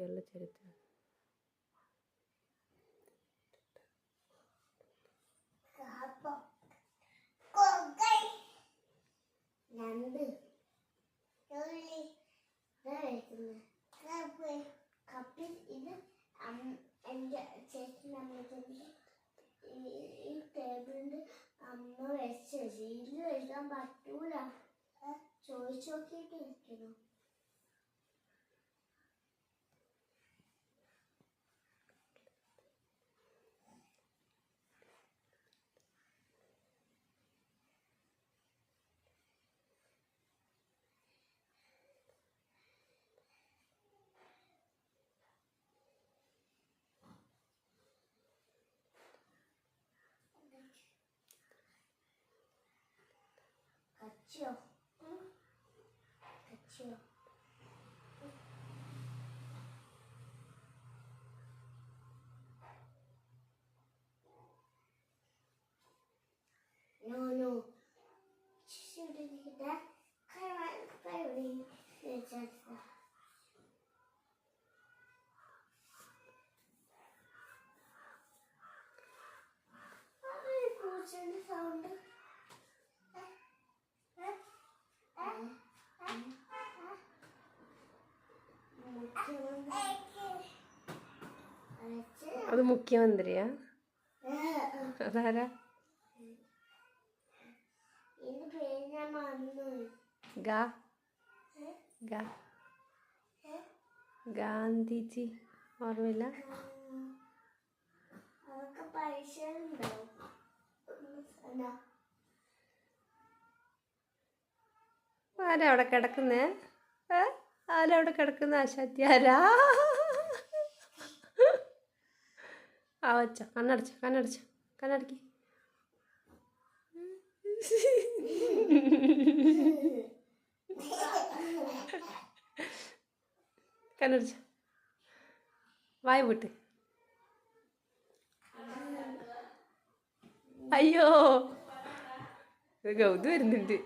ബാക്കിയുള്ള ചരിത്രം. എൻ്റെ ചേച്ചി ഈ ടേബിളിൻ്റെ അമ്മ വെച്ച് ഇതിൽ വെക്കാൻ പറ്റൂല ചോദിച്ചു നോക്കിയിട്ട് ഇരിക്കുന്നു. കച്ചിയോ കച്ചിയോ no shooting that current firing is just sound. അത് മുഖ്യമന്ത്രിയാ? അതാരാ? ഗാന്ധിജി ഓർമ്മയില്ല? ആരാ അവിടെ കിടക്കുന്നേ? ആരാ അവിടെ കിടക്കുന്ന? ആശാത്യാരാ? ആ വച്ചോ, കണ്ണടച്ചോ കണ്ണടച്ചോ കണ്ണടക്കി. കണ്ണടച്ചോ, വായ വിട്ട്. അയ്യോ ഗൗത് വരുന്നുണ്ട്.